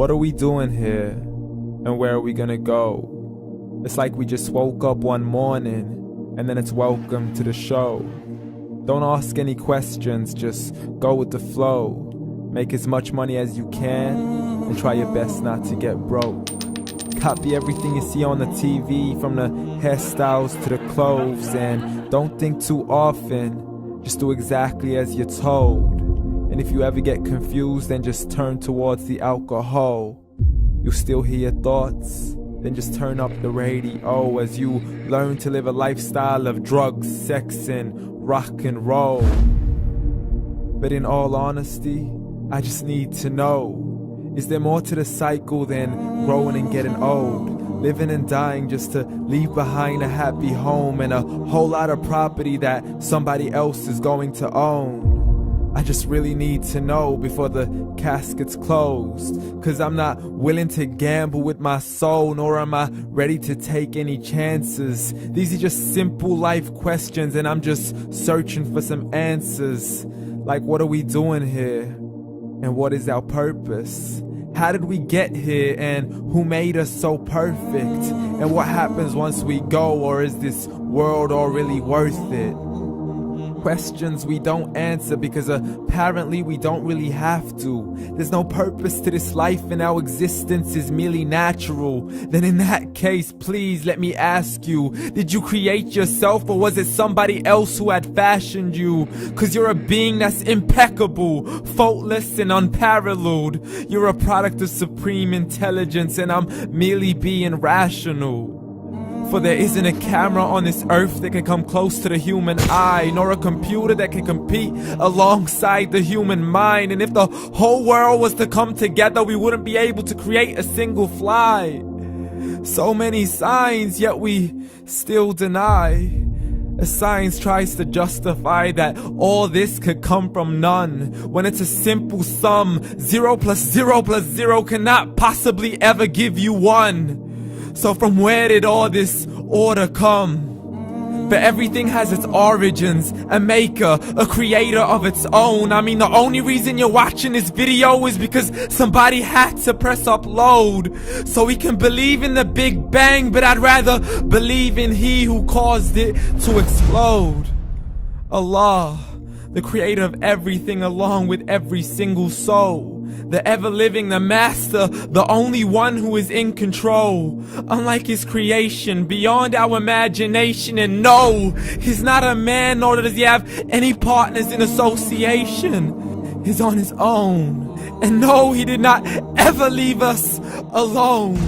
What are we doing here? And where are we gonna go? It's like we just woke up one morning and then it's welcome to the show. Don't ask any questions, just go with the flow. Make as much money as you can and try your best not to get broke. Copy everything you see on the TV, from the hairstyles to the clothes, and don't think too often, just do exactly as you're told. And if you ever get confused, then just turn towards the alcohol. You still hear your thoughts? Then just turn up the radio as you learn to live a lifestyle of drugs, sex, and rock and roll. But in all honesty, I just need to know, is there more to the cycle than growing and getting old? Living and dying just to leave behind a happy home and a whole lot of property that somebody else is going to own. I just really need to know before the casket's closed, 'cause I'm not willing to gamble with my soul, nor am I ready to take any chances. These are just simple life questions and I'm just searching for some answers. Like, what are we doing here? And what is our purpose? How did we get here, and who made us so perfect? And what happens once we go, or is this world all really worth it? Questions we don't answer because apparently we don't really have to. There's no purpose to this life and our existence is merely natural. Then in that case, please let me ask you, did you create yourself, or was it somebody else who had fashioned you? 'Cause you're a being that's impeccable, faultless and unparalleled. You're a product of supreme intelligence and I'm merely being rational. For there isn't a camera on this earth that can come close to the human eye, nor a computer that can compete alongside the human mind. And if the whole world was to come together, we wouldn't be able to create a single fly. So many signs, yet we still deny. As science tries to justify that all this could come from none, when it's a simple sum. 0 plus 0 plus 0 cannot possibly ever give you 1. So from where did all this order come? For everything has its origins, a maker, a creator of its own. I mean, the only reason you're watching this video is because somebody had to press upload. So we can believe in the Big Bang, but I'd rather believe in He who caused it to explode. Allah, the creator of everything along with every single soul. The ever-living, the master, the only one who is in control. Unlike his creation, beyond our imagination. And no, he's not a man, nor does he have any partners in association. He's on his own. And no, he did not ever leave us alone.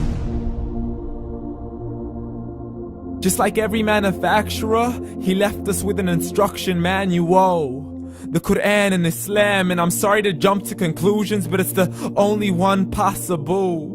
Just like every manufacturer, he left us with an instruction manual. The Quran and Islam, and I'm sorry to jump to conclusions, but it's the only one possible.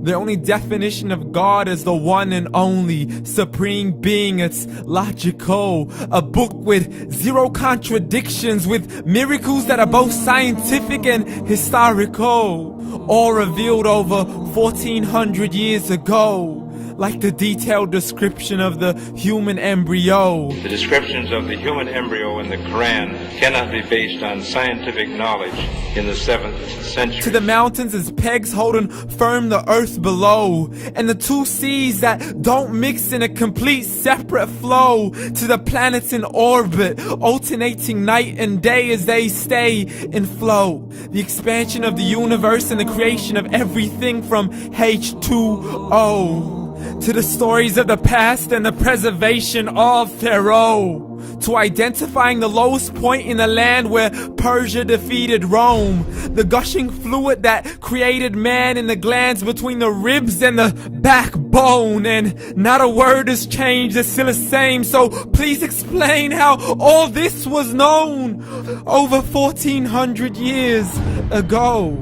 The only definition of God is the one and only supreme being. It's logical, a book with 0 contradictions, with miracles that are both scientific and historical, all revealed over 1400 years ago. Like the detailed description of the human embryo. The descriptions of the human embryo in the Quran cannot be based on scientific knowledge in the 7th century. To the mountains as pegs holding firm the earth below, and the 2 seas that don't mix in a complete separate flow. To the planets in orbit, alternating night and day as they stay in flow. The expansion of the universe and the creation of everything from H2O. To the stories of the past and the preservation of Pharaoh. To identifying the lowest point in the land where Persia defeated Rome. The gushing fluid that created man in the glands between the ribs and the backbone. And not a word has changed, it's still the same. So please explain how all this was known over 1400 years ago.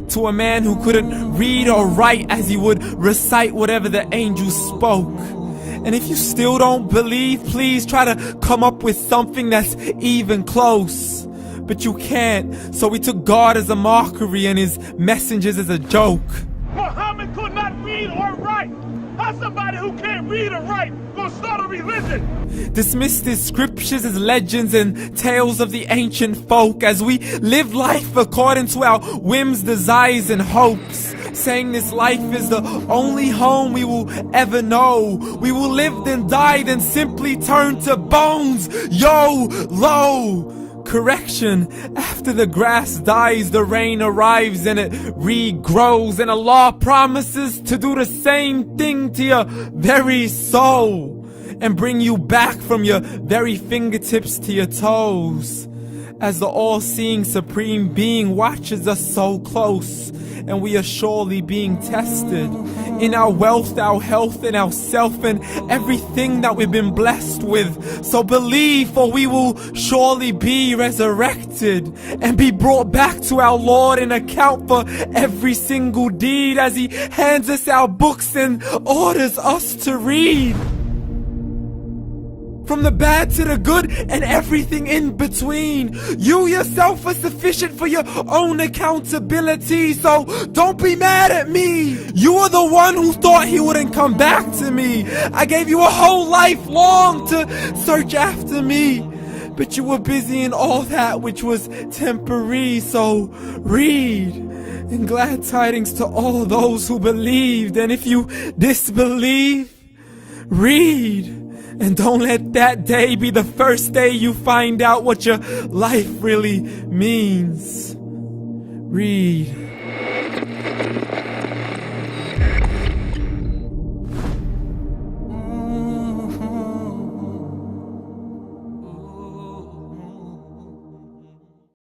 To a man who couldn't read or write, as he would recite whatever the angels spoke. And if you still don't believe, please try to come up with something that's even close. But you can't, so we took God as a mockery and his messengers as a joke. Muhammad could not read or write. How's somebody who can't read or write gonna start a religion? Dismissed his scriptures as legends and tales of the ancient folk, as we live life according to our whims, desires, and hopes. saying this life is the only home we will ever know. We will live then die then simply turn to bones. YOLO! Correction, after the grass dies, the rain arrives and it regrows, and Allah promises to do the same thing to your very soul and bring you back from your very fingertips to your toes, as the all-seeing supreme being watches us so close, and we are surely being tested in our wealth, our health, and our self, and everything that we've been blessed with. So believe, for we will surely be resurrected and be brought back to our Lord and account for every single deed, as He hands us our books and orders us to read. From the bad to the good and everything in between. You yourself are sufficient for your own accountability, so don't be mad at me. You are the one who thought He wouldn't come back to me. I gave you a whole life long to search after me, but you were busy in all that which was temporary. So read, and glad tidings to all those who believed. And if you disbelieve, read. And don't let that day be the first day you find out what your life really means. Read.